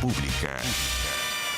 Pública.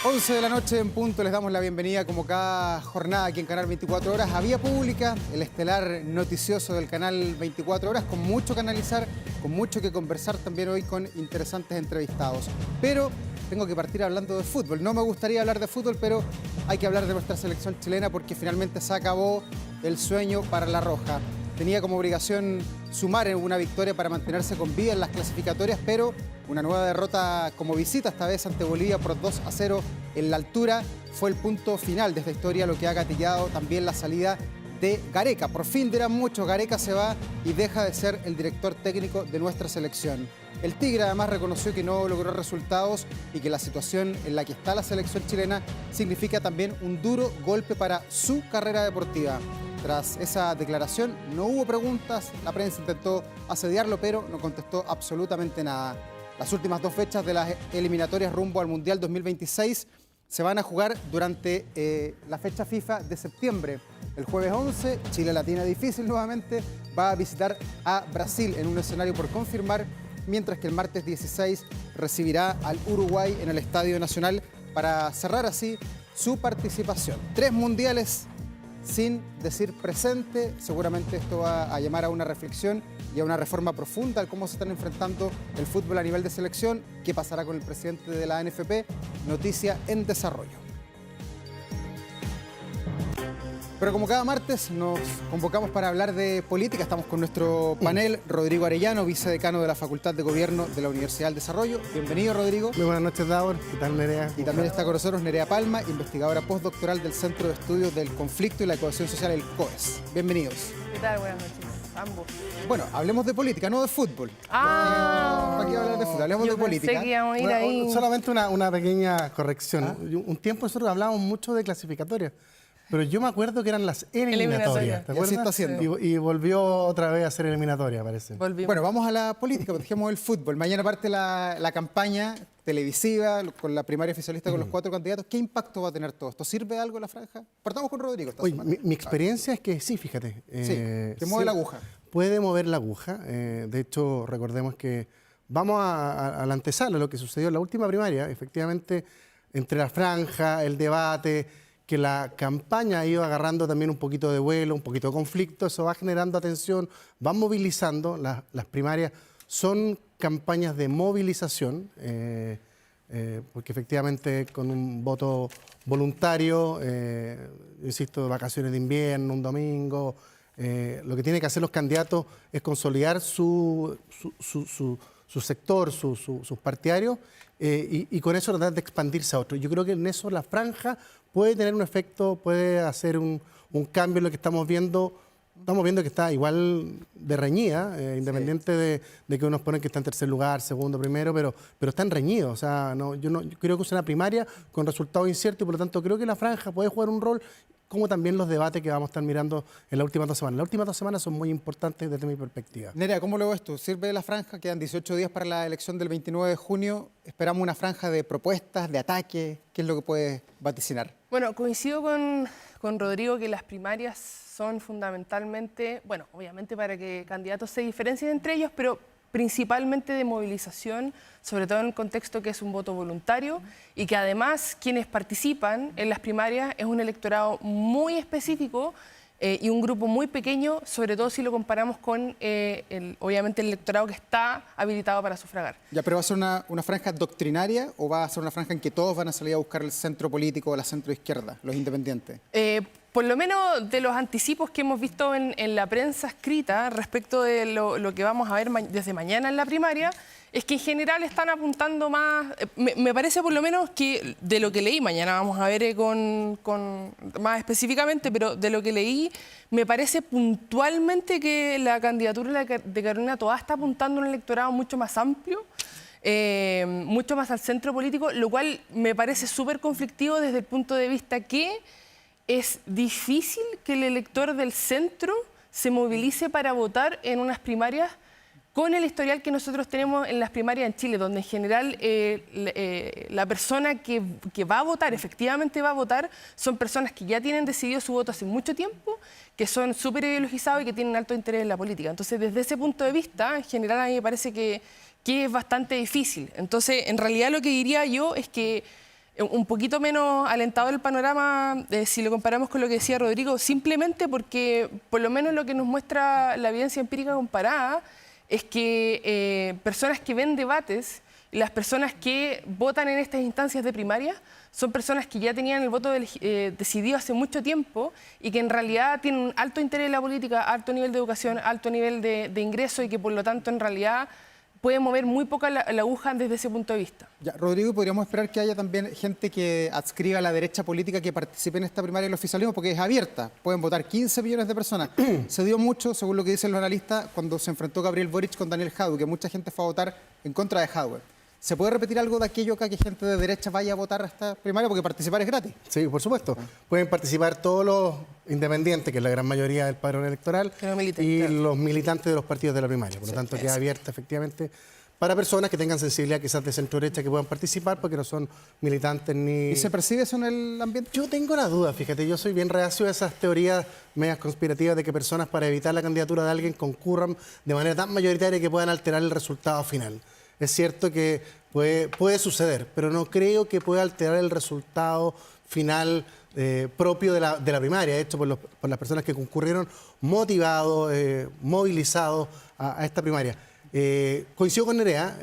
11 de la noche en punto, les damos la bienvenida como cada jornada aquí en Canal 24 Horas a Vía Pública, el estelar noticioso del Canal 24 Horas, con mucho que analizar, con mucho que conversar también hoy con interesantes entrevistados. Pero tengo que partir hablando de fútbol. No me gustaría hablar de fútbol, pero hay que hablar de nuestra selección chilena porque finalmente se acabó el sueño para la Roja. Tenía como obligación sumar en una victoria para mantenerse con vida en las clasificatorias, pero una nueva derrota como visita, esta vez ante Bolivia por 2-0 en la altura, fue el punto final de esta historia, lo que ha gatillado también la salida de Gareca. Por fin, dirán muchos, Gareca se va y deja de ser el director técnico de nuestra selección. El Tigre además reconoció que no logró resultados y que la situación en la que está la selección chilena significa también un duro golpe para su carrera deportiva. Tras esa declaración no hubo preguntas, la prensa intentó asediarlo, pero no contestó absolutamente nada. Las últimas dos fechas de las eliminatorias rumbo al Mundial 2026 se van a jugar durante la fecha FIFA de septiembre. El jueves 11, Chile la tiene difícil nuevamente, va a visitar a Brasil en un escenario por confirmar, mientras que el martes 16 recibirá al Uruguay en el Estadio Nacional para cerrar así su participación. 3 mundiales sin decir presente. Seguramente esto va a llamar a una reflexión y a una reforma profunda al cómo se están enfrentando el fútbol a nivel de selección. ¿Qué pasará con el presidente de la ANFP? Noticia en desarrollo. Pero como cada martes nos convocamos para hablar de política, estamos con nuestro panel, Rodrigo Arellano, vicedecano de la Facultad de Gobierno de la Universidad del Desarrollo. Bienvenido, Rodrigo. Muy buenas noches, Davor. ¿Qué tal, Nerea? Y también está con nosotros Nerea Palma, investigadora postdoctoral del Centro de Estudios del Conflicto y la Cohesión Social, el COES. Bienvenidos. ¿Qué tal? Buenas noches, ambos. Bueno, hablemos de política, no de fútbol. ¿Para qué hablar de fútbol? Hablemos de política. Pensé que íbamos a ir ahí. Solamente una pequeña corrección. Un tiempo nosotros hablábamos mucho de clasificatorias, pero yo me acuerdo que eran las eliminatorias. ¿Te acuerdas? Y así está haciendo. Y volvió otra vez a ser eliminatoria, parece. Volvimos. Bueno, vamos a la política, dejemos el fútbol. Mañana parte la campaña televisiva con la primaria oficialista con los 4 candidatos. ¿Qué impacto va a tener todo esto? ¿Sirve algo la franja? Partamos con Rodrigo esta semana. Mi experiencia es que sí, fíjate. Sí, mueve la aguja. Puede mover la aguja. De hecho, recordemos que vamos a la antesala, lo que sucedió en la última primaria. Efectivamente, entre la franja, el debate, que la campaña ha ido agarrando también un poquito de vuelo, un poquito de conflicto, eso va generando atención, va movilizando. Las primarias son campañas de movilización, porque efectivamente con un voto voluntario, insisto, vacaciones de invierno, un domingo, lo que tienen que hacer los candidatos es consolidar su sector, sus partidarios, y con eso tratar de expandirse a otros. Yo creo que en eso la franja puede tener un efecto, puede hacer un cambio en lo que estamos viendo. Estamos viendo que está igual de reñida, independiente de que unos ponen que está en tercer lugar, segundo, primero, pero están reñidos. O sea, yo creo que es una primaria con resultados inciertos y por lo tanto creo que la franja puede jugar un rol, como también los debates que vamos a estar mirando en las últimas 2 semanas. Las últimas 2 semanas son muy importantes desde mi perspectiva. Nerea, ¿cómo lo ves tú? ¿Sirve la franja? Quedan 18 días para la elección del 29 de junio. ¿Esperamos una franja de propuestas, de ataque? ¿Qué es lo que puedes vaticinar? Bueno, coincido con Rodrigo que las primarias son fundamentalmente, bueno, obviamente para que candidatos se diferencien entre ellos, pero principalmente de movilización, sobre todo en el contexto que es un voto voluntario y que además quienes participan en las primarias es un electorado muy específico y un grupo muy pequeño, sobre todo si lo comparamos con, obviamente, el electorado que está habilitado para sufragar. Ya, pero ¿va a ser una franja doctrinaria o va a ser una franja en que todos van a salir a buscar el centro político o la centro izquierda, los independientes? Por lo menos de los anticipos que hemos visto en la prensa escrita respecto de lo que vamos a ver desde mañana en la primaria, es que en general están apuntando más, me parece por lo menos que de lo que leí, mañana vamos a ver más específicamente, pero de lo que leí, me parece puntualmente que la candidatura de Carolina Toá está apuntando a un electorado mucho más amplio, mucho más al centro político, lo cual me parece súper conflictivo desde el punto de vista que es difícil que el elector del centro se movilice para votar en unas primarias con el historial que nosotros tenemos en las primarias en Chile, donde en general la persona que va a votar, efectivamente va a votar, son personas que ya tienen decidido su voto hace mucho tiempo, que son súper ideologizados y que tienen alto interés en la política. Entonces, desde ese punto de vista, en general a mí me parece que que es bastante difícil. Entonces, en realidad lo que diría yo es que un poquito menos alentador el panorama si lo comparamos con lo que decía Rodrigo, simplemente porque por lo menos lo que nos muestra la evidencia empírica comparada es que personas que ven debates y las personas que votan en estas instancias de primaria son personas que ya tenían el voto decidido hace mucho tiempo y que en realidad tienen un alto interés en la política, alto nivel de educación, alto nivel de ingreso y que por lo tanto en realidad puede mover muy poca la aguja desde ese punto de vista. Ya, Rodrigo, ¿podríamos esperar que haya también gente que adscriba a la derecha política que participe en esta primaria del oficialismo? Porque es abierta, pueden votar 15 millones de personas. Se dio mucho, según lo que dicen los analistas, cuando se enfrentó Gabriel Boric con Daniel Jadue, que mucha gente fue a votar en contra de Jadue. ¿Se puede repetir algo de aquello acá que gente de derecha vaya a votar a esta primaria? Porque participar es gratis. Sí, por supuesto. Pueden participar todos los independientes, que es la gran mayoría del padrón electoral, y los militantes de los partidos de la primaria. Por lo tanto, queda abierta efectivamente para personas que tengan sensibilidad quizás de centro derecha que puedan participar porque no son militantes ni... ¿Y se percibe eso en el ambiente? Yo tengo la duda, fíjate, yo soy bien reacio a esas teorías medias conspirativas de que personas para evitar la candidatura de alguien concurran de manera tan mayoritaria que puedan alterar el resultado final. Es cierto que puede suceder, pero no creo que pueda alterar el resultado final propio de la primaria, hecho por las personas que concurrieron motivados, movilizados a esta primaria. Coincido con Nerea,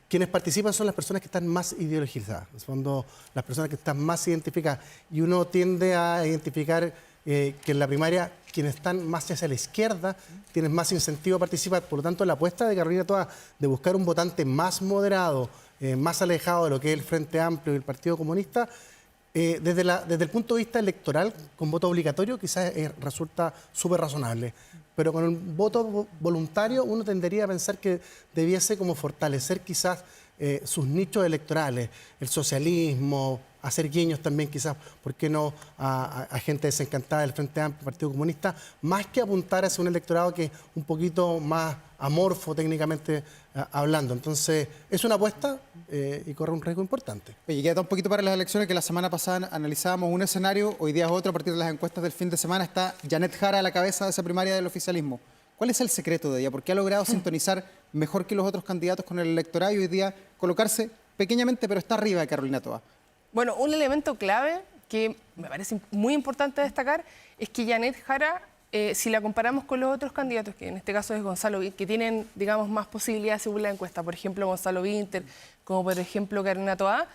quienes participan son las personas que están más ideologizadas, en el fondo las personas que están más identificadas, y uno tiende a identificar que en la primaria quienes están más hacia la izquierda tienen más incentivo a participar. Por lo tanto, la apuesta de Carolina Toá de buscar un votante más moderado, más alejado de lo que es el Frente Amplio y el Partido Comunista, desde el punto de vista electoral, con voto obligatorio, quizás resulta súper razonable. Pero con el voto voluntario uno tendería a pensar que debiese como fortalecer quizás sus nichos electorales, el socialismo, hacer guiños también quizás, ¿por qué no?, a gente desencantada del Frente Amplio, Partido Comunista, más que apuntar hacia un electorado que es un poquito más amorfo técnicamente hablando. Entonces, es una apuesta y corre un riesgo importante. Oye, queda un poquito para las elecciones, que la semana pasada analizábamos un escenario, hoy día es otro, a partir de las encuestas del fin de semana está Janet Jara a la cabeza de esa primaria del oficialismo. ¿Cuál es el secreto de ella? ¿Por qué ha logrado sintonizar mejor que los otros candidatos con el electorado y hoy día colocarse pequeñamente, pero está arriba de Carolina Toá? Bueno, un elemento clave que me parece muy importante destacar es que Janet Jara, si la comparamos con los otros candidatos, que en este caso es Gonzalo Vinter, que tienen, digamos, más posibilidades según la encuesta, por ejemplo, Gonzalo Vinter, como por ejemplo Carolina Toá,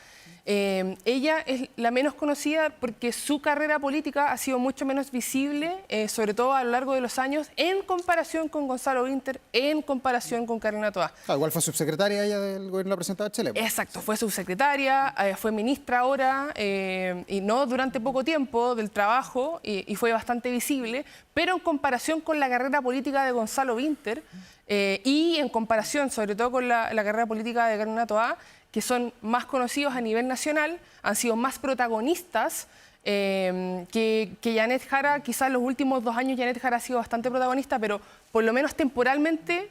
ella es la menos conocida porque su carrera política ha sido mucho menos visible, sobre todo a lo largo de los años, en comparación con Gonzalo Vinter, en comparación con Carolina Toá. Igual fue subsecretaria ella del gobierno de la presidenta Bachelet. Exacto, fue subsecretaria, fue ministra ahora, y no durante poco tiempo del trabajo, y fue bastante visible, pero en comparación con la carrera política de Gonzalo Vinter, y en comparación sobre todo con la carrera política de Carolina Toá, que son más conocidos a nivel nacional, han sido más protagonistas que Janet Jara. Quizás en los últimos 2 años Janet Jara ha sido bastante protagonista, pero por lo menos temporalmente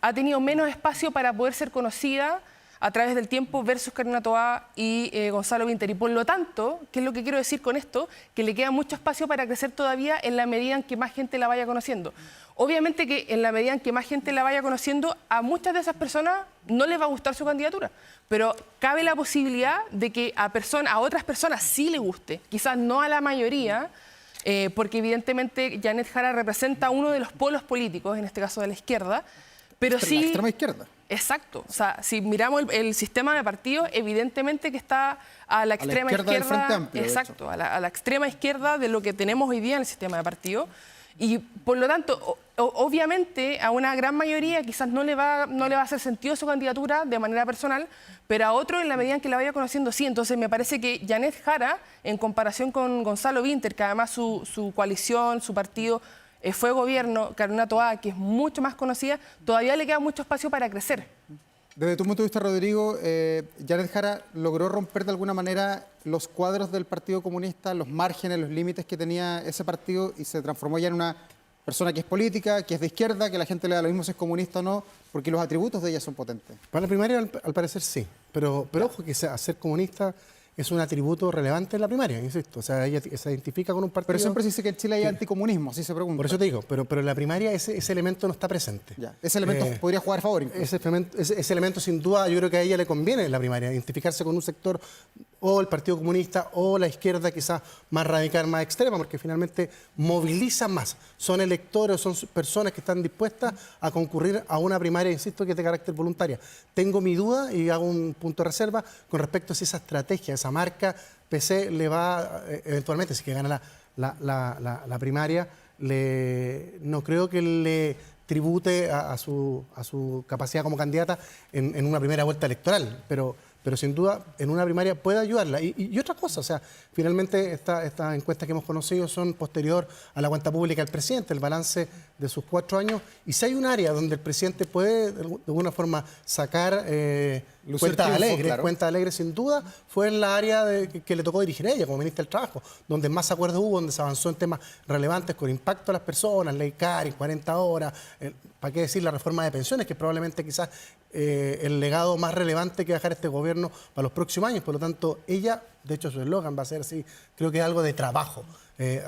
ha tenido menos espacio para poder ser conocida a través del tiempo versus Carolina Toá y Gonzalo Vinter. Y por lo tanto, ¿qué es lo que quiero decir con esto? Que le queda mucho espacio para crecer todavía en la medida en que más gente la vaya conociendo. Obviamente que en la medida en que más gente la vaya conociendo, a muchas de esas personas no les va a gustar su candidatura, pero cabe la posibilidad de que a otras personas sí le guste, quizás no a la mayoría, porque evidentemente Janet Jara representa uno de los polos políticos, en este caso de la izquierda, pero sí... La extrema izquierda. Exacto. O sea, si miramos el sistema de partidos, evidentemente que está a la extrema izquierda del Frente Amplio, exacto, a la extrema izquierda de lo que tenemos hoy día en el sistema de partidos. Y por lo tanto, obviamente a una gran mayoría quizás no le va a hacer sentido su candidatura de manera personal, pero a otro en la medida en que la vaya conociendo sí. Entonces me parece que Janet Jara, en comparación con Gonzalo Vinter, que además su coalición, su partido fue gobierno, Carolina Toá, que es mucho más conocida, todavía le queda mucho espacio para crecer. Desde tu punto de vista, Rodrigo, Janet Jara logró romper de alguna manera los cuadros del Partido Comunista, los márgenes, los límites que tenía ese partido y se transformó ya en una persona que es política, que es de izquierda, que la gente le da lo mismo si es comunista o no, porque los atributos de ella son potentes. Para la primaria, al parecer, sí. Pero ojo que ser comunista es un atributo relevante en la primaria, insisto. O sea, ella se identifica con un partido... Pero siempre se dice que en Chile hay anticomunismo, así se pregunta. Por eso te digo, pero en la primaria ese elemento no está presente. Ya. Ese elemento podría jugar a favor incluso. Ese elemento, sin duda, yo creo que a ella le conviene en la primaria, identificarse con un sector o el Partido Comunista o la izquierda quizás más radical, más extrema, porque finalmente movilizan más. Son electores, son personas que están dispuestas a concurrir a una primaria, insisto, que es de carácter voluntaria. Tengo mi duda y hago un punto de reserva con respecto a si esa estrategia, esa marca PC le va, eventualmente, si que gana la primaria, no creo que le tribute a su capacidad como candidata en una primera vuelta electoral, pero sin duda en una primaria puede ayudarla. Y otra cosa, o sea, finalmente estas encuestas que hemos conocido son posterior a la cuenta pública del presidente, el balance de sus 4 años, y si hay un área donde el presidente puede de alguna forma sacar cuentas alegres, sin duda, fue en la área que le tocó dirigir a ella como ministra del Trabajo, donde más acuerdos hubo, donde se avanzó en temas relevantes con impacto a las personas, ley CARI, 40 horas, ¿para qué decir la reforma de pensiones, que probablemente quizás el legado más relevante que va a dejar este gobierno para los próximos años? Por lo tanto, ella, de hecho su eslogan va a ser así, creo que es algo de trabajo,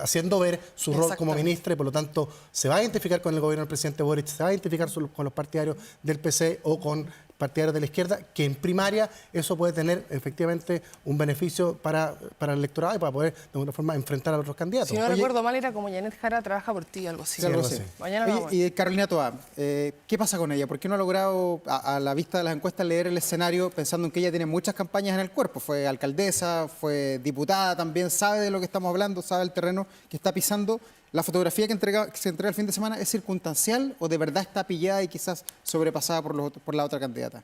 haciendo ver su rol como ministra, y por lo tanto se va a identificar con el gobierno del presidente Boric, se va a identificar con los partidarios del PC o con partidarios de la izquierda, que en primaria eso puede tener efectivamente un beneficio para el electorado y para poder de alguna forma enfrentar a otros candidatos. Si no recuerdo mal, era como Janet Jara trabaja por ti, algo así. Sí, algo así. Mañana lo vamos. Y Carolina Toá, ¿qué pasa con ella? ¿Por qué no ha logrado, a la vista de las encuestas, leer el escenario pensando en que ella tiene muchas campañas en el cuerpo? Fue alcaldesa, fue diputada también, sabe de lo que estamos hablando, sabe el terreno que está pisando. ¿La fotografía que se entrega el fin de semana es circunstancial o de verdad está pillada y quizás sobrepasada por la otra candidata?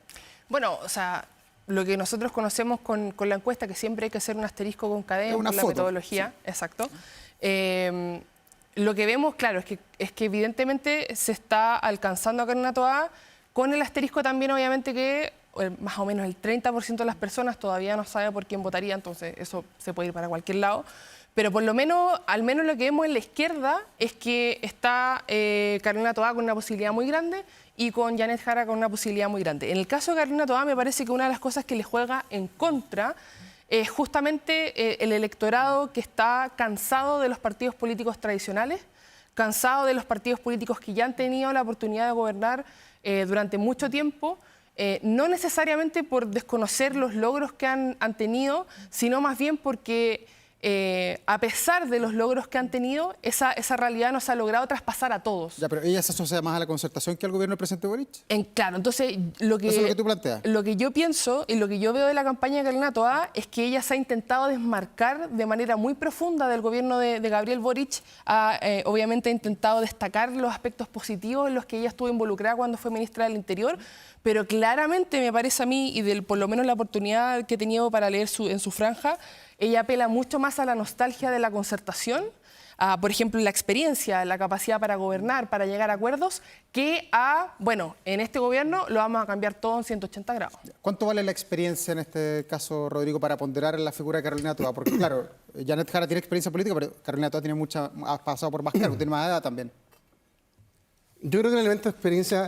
Bueno, o sea, lo que nosotros conocemos con la encuesta, que siempre hay que hacer un asterisco con cadena, una con la foto, metodología, sí. exacto. Lo que vemos, claro, es que evidentemente se está alcanzando a Carolina Toá, con el asterisco también, obviamente, que más o menos el 30% de las personas todavía no sabe por quién votaría, entonces eso se puede ir para cualquier lado. Pero por lo menos, al menos lo que vemos en la izquierda es que está Carolina Toá con una posibilidad muy grande y con Janet Jara con una posibilidad muy grande. En el caso de Carolina Toá, me parece que una de las cosas que le juega en contra es justamente el electorado que está cansado de los partidos políticos tradicionales, cansado de los partidos políticos que ya han tenido la oportunidad de gobernar durante mucho tiempo, no necesariamente por desconocer los logros que han tenido, sino más bien porque a pesar de los logros que han tenido, esa realidad no se ha logrado traspasar a todos. Ya, pero ella se asocia más a la concertación que al gobierno del presidente Boric. Claro, entonces Eso es lo que tú planteas. Lo que yo pienso y lo que yo veo de la campaña de Carolina Toá es que ella se ha intentado desmarcar de manera muy profunda del gobierno de Gabriel Boric. Obviamente ha intentado destacar los aspectos positivos en los que ella estuvo involucrada cuando fue ministra del Interior, pero claramente me parece a mí, y por lo menos la oportunidad que he tenido para leer en su franja, ella apela mucho más a la nostalgia de la concertación, por ejemplo, la experiencia, la capacidad para gobernar, para llegar a acuerdos, que bueno, en este gobierno lo vamos a cambiar todo en 180 grados. ¿Cuánto vale la experiencia en este caso, Rodrigo, para ponderar en la figura de Carolina Toá? Porque claro, Janet Jara tiene experiencia política, pero Carolina Toá ha pasado por más cargos, tiene más edad también. Yo creo que el elemento de experiencia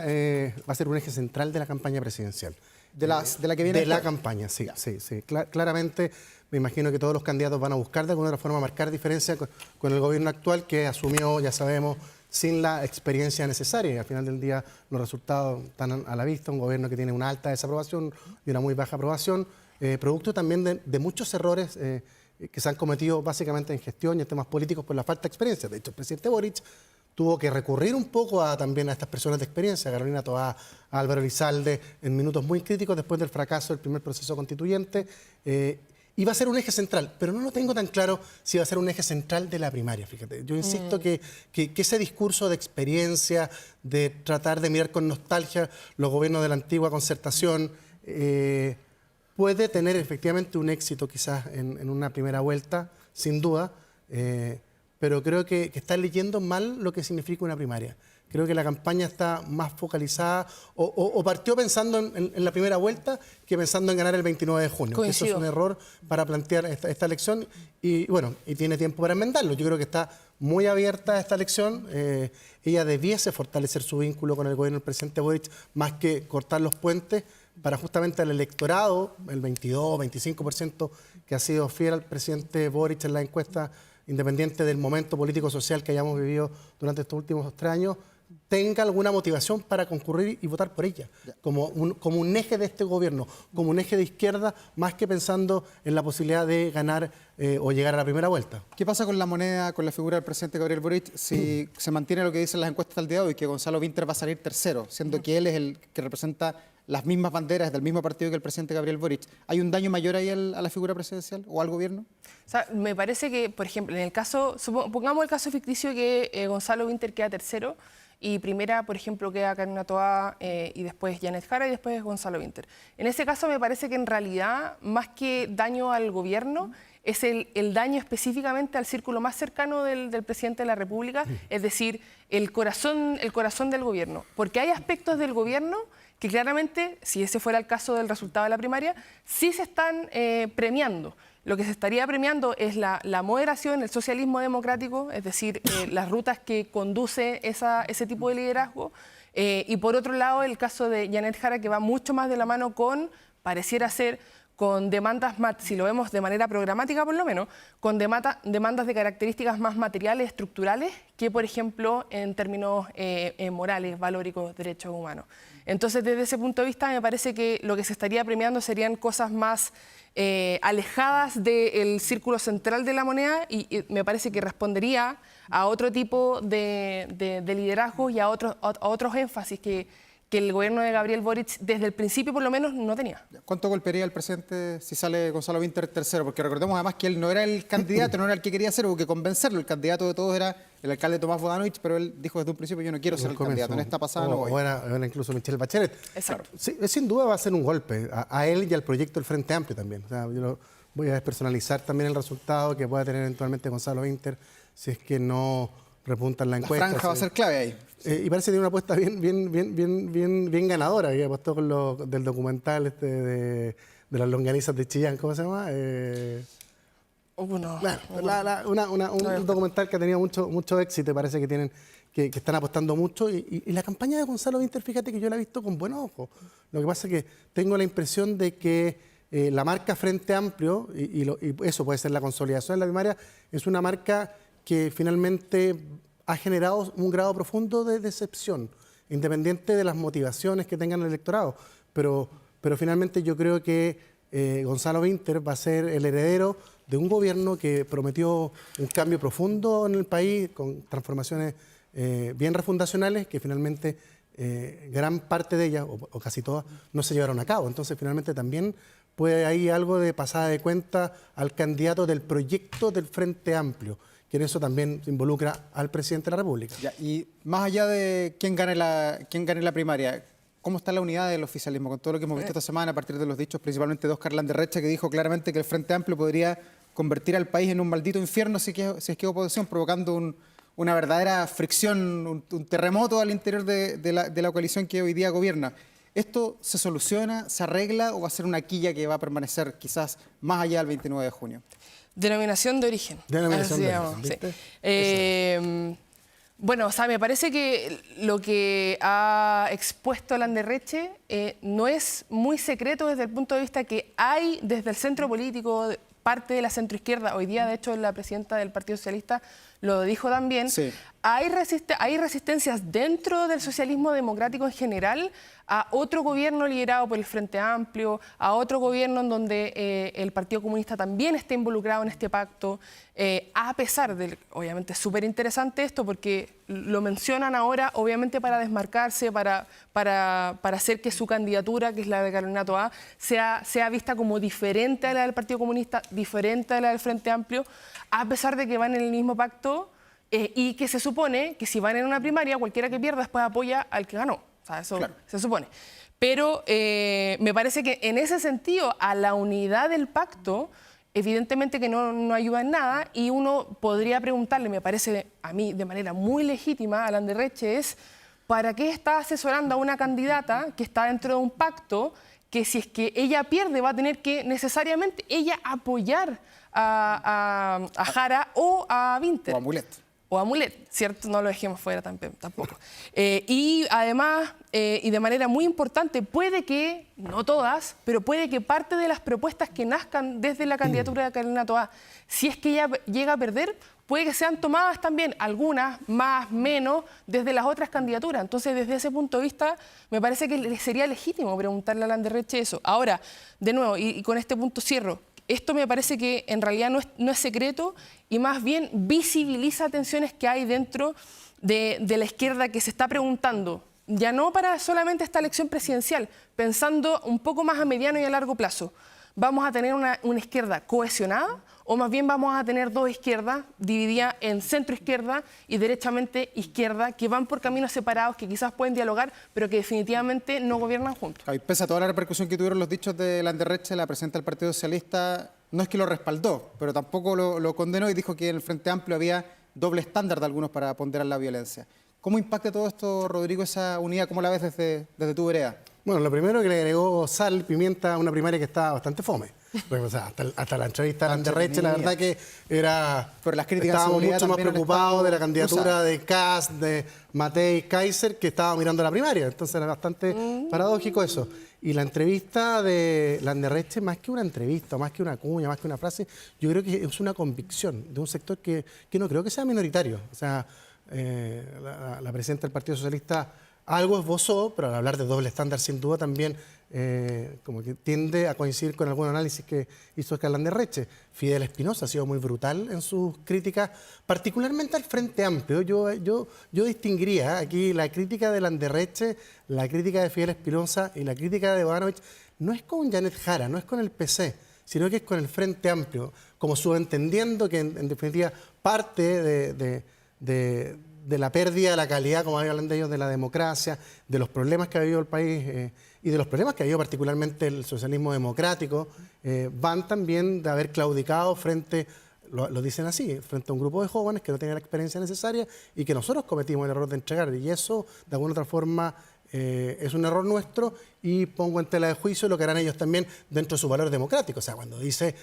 va a ser un eje central de la campaña presidencial. De la que viene. De la campaña, sí. Claramente, me imagino que todos los candidatos van a buscar de alguna forma marcar diferencia con el gobierno actual, que asumió, ya sabemos, sin la experiencia necesaria. Y al final del día los resultados están a la vista. Un gobierno que tiene una alta desaprobación y una muy baja aprobación, producto también de muchos errores que se han cometido básicamente en gestión y en temas políticos por la falta de experiencia. De hecho, el presidente Boric tuvo que recurrir un poco también a estas personas de experiencia, a Carolina Toá, a Álvaro Elizalde, en minutos muy críticos después del fracaso del primer proceso constituyente. Iba a ser un eje central, pero no lo tengo tan claro si va a ser un eje central de la primaria, fíjate. Yo insisto que ese discurso de experiencia, de tratar de mirar con nostalgia los gobiernos de la antigua concertación, puede tener efectivamente un éxito quizás en una primera vuelta, sin duda, pero creo que está leyendo mal lo que significa una primaria. Creo que la campaña está más focalizada o partió pensando en la primera vuelta que pensando en ganar el 29 de junio. Eso es un error para plantear esta elección y bueno, y tiene tiempo para enmendarlo. Yo creo que está muy abierta esta elección. Ella debiese fortalecer su vínculo con el gobierno del presidente Boric más que cortar los puentes para justamente al electorado, el 22-25% que ha sido fiel al presidente Boric en la encuesta, independiente del momento político-social que hayamos vivido durante estos últimos 3 años, tenga alguna motivación para concurrir y votar por ella, como un eje de este gobierno, como un eje de izquierda, más que pensando en la posibilidad de ganar o llegar a la primera vuelta. ¿Qué pasa con la moneda, con la figura del presidente Gabriel Boric, si se mantiene lo que dicen las encuestas del día de hoy, que Gonzalo Winter va a salir tercero, siendo que él es el que representa las mismas banderas del mismo partido que el presidente Gabriel Boric? ¿Hay un daño mayor ahí a la figura presidencial o al gobierno? O sea, me parece que, por ejemplo, en el caso, pongamos el caso ficticio que Gonzalo Winter queda tercero y primera, por ejemplo, queda Karina Toá y después Janet Jara y después Gonzalo Winter. En ese caso me parece que en realidad, más que daño al gobierno, es el daño específicamente al círculo más cercano del presidente de la República, es decir, el corazón del gobierno. Porque hay aspectos del gobierno que claramente, si ese fuera el caso del resultado de la primaria, sí se están premiando. Lo que se estaría premiando es la moderación, el socialismo democrático, es decir, las rutas que conduce ese tipo de liderazgo. Y por otro lado, el caso de Janet Jara, que va mucho más de la mano con, pareciera ser, con demandas, si lo vemos de manera programática por lo menos, con demandas de características más materiales, estructurales, que por ejemplo en términos morales, valóricos, derechos humanos. Entonces desde ese punto de vista me parece que lo que se estaría premiando serían cosas más alejadas del círculo central de la moneda y me parece que respondería a otro tipo de liderazgo y a otros énfasis que el gobierno de Gabriel Boric desde el principio por lo menos no tenía. ¿Cuánto golpearía el presidente si sale Gonzalo Winter tercero? Porque recordemos además que él no era el candidato, no era el que quería ser, hubo que convencerlo. El candidato de todos era el alcalde Tomás Bodanovich, pero él dijo desde un principio: yo no quiero ser el candidato, en esta pasada no voy. O era incluso Michelle Bachelet. Exacto. Sí, sin duda va a ser un golpe a él y al proyecto del Frente Amplio también. O sea, yo voy a despersonalizar también el resultado que pueda tener eventualmente Gonzalo Winter si es que no repunta en la encuesta. La franja va a ser clave ahí. Y parece que tiene una apuesta bien ganadora, que apostó con del documental de las longanizas de Chillán, ¿cómo se llama? Un documental que ha tenido mucho éxito, parece que están apostando mucho. Y la campaña de Gonzalo Winter, fíjate que yo la he visto con buenos ojos. Lo que pasa es que tengo la impresión de que la marca Frente Amplio, y eso puede ser la consolidación de la primaria, es una marca que finalmente ha generado un grado profundo de decepción, independiente de las motivaciones que tengan el electorado. Pero finalmente yo creo que Gonzalo Winter va a ser el heredero de un gobierno que prometió un cambio profundo en el país, con transformaciones bien refundacionales, que finalmente gran parte de ellas, o casi todas, no se llevaron a cabo. Entonces finalmente también puede haber algo de pasada de cuenta al candidato del proyecto del Frente Amplio, que en eso también involucra al presidente de la República. Ya, y más allá de quién gane la primaria, ¿cómo está la unidad del oficialismo? Con todo lo que hemos visto esta semana, a partir de los dichos principalmente de Óscar Landerreche, que dijo claramente que el Frente Amplio podría convertir al país en un maldito infierno si es que oposición, provocando una verdadera fricción, un terremoto al interior de la coalición que hoy día gobierna. ¿Esto se soluciona, se arregla o va a ser una quilla que va a permanecer quizás más allá del 29 de junio? Denominación de origen. Denominación de origen, ¿viste? Sí. Bueno, o sea, me parece que lo que ha expuesto Landerreche no es muy secreto desde el punto de vista que hay desde el centro político, parte de la centroizquierda, hoy día de hecho la presidenta del Partido Socialista lo dijo también, sí. Hay resistencias dentro del socialismo democrático en general a otro gobierno liderado por el Frente Amplio, a otro gobierno en donde el Partido Comunista también está involucrado en este pacto, a pesar de, obviamente es súper interesante esto porque lo mencionan ahora obviamente para desmarcarse, para hacer que su candidatura, que es la de Carolina Toá, sea vista como diferente a la del Partido Comunista, diferente a la del Frente Amplio, a pesar de que van en el mismo pacto y que se supone que si van en una primaria, cualquiera que pierda después apoya al que ganó. O sea, eso claro. Se supone. Pero me parece que en ese sentido, a la unidad del pacto, evidentemente que no ayuda en nada y uno podría preguntarle, me parece a mí de manera muy legítima a Landerreche, es ¿para qué está asesorando a una candidata que está dentro de un pacto que si es que ella pierde va a tener que necesariamente ella apoyar a Jara o a Winter? O a Mulet. o amulet, ¿cierto? No lo dejemos fuera tampoco. Y además, y de manera muy importante, puede que, no todas, pero puede que parte de las propuestas que nazcan desde la candidatura de Carolina Toá, si es que ella llega a perder, puede que sean tomadas también, algunas más, menos, desde las otras candidaturas. Entonces, desde ese punto de vista, me parece que sería legítimo preguntarle a Landerreche eso. Ahora, de nuevo, y con este punto cierro, esto me parece que en realidad no es secreto y más bien visibiliza tensiones que hay dentro de la izquierda que se está preguntando, ya no para solamente esta elección presidencial, pensando un poco más a mediano y a largo plazo. ¿Vamos a tener una izquierda cohesionada o más bien vamos a tener dos izquierdas divididas en centro-izquierda y derechamente izquierda que van por caminos separados, que quizás pueden dialogar, pero que definitivamente no gobiernan juntos? Y pese a toda la repercusión que tuvieron los dichos de Landerreche, la presidenta del Partido Socialista no es que lo respaldó, pero tampoco lo condenó y dijo que en el Frente Amplio había doble estándar de algunos para ponderar la violencia. ¿Cómo impacta todo esto, Rodrigo, esa unidad? ¿Cómo la ves desde tu vereda? Bueno, lo primero que le agregó sal, pimienta a una primaria que estaba bastante fome. Porque, o sea, hasta la entrevista de Landerreche, la verdad que era... Pero las críticas estábamos mucho más preocupados de la candidatura usadas de Kast, de Matei Kaiser, que estaba mirando la primaria. Entonces era bastante paradójico eso. Y la entrevista de Landerreche, más que una entrevista, más que una cuña, más que una frase, yo creo que es una convicción de un sector que no creo que sea minoritario. O sea, la presidenta del Partido Socialista algo esbozó, pero al hablar de doble estándar, sin duda también como que tiende a coincidir con algún análisis que hizo Oscar Landerreche. Fidel Espinosa ha sido muy brutal en sus críticas, particularmente al Frente Amplio. Yo distinguiría aquí la crítica de Landerreche, la crítica de Fidel Espinosa y la crítica de Bodanovich. No es con Janet Jara, no es con el PC, sino que es con el Frente Amplio, como subentendiendo que en definitiva parte de la pérdida de la calidad, como hablan de ellos, de la democracia, de los problemas que ha vivido el país y de los problemas que ha vivido particularmente el socialismo democrático, van también de haber claudicado frente, lo dicen así, frente a un grupo de jóvenes que no tenían la experiencia necesaria y que nosotros cometimos el error de entregar. Y eso, de alguna otra forma, es un error nuestro y pongo en tela de juicio lo que harán ellos también dentro de sus valores democráticos. O sea, cuando dice...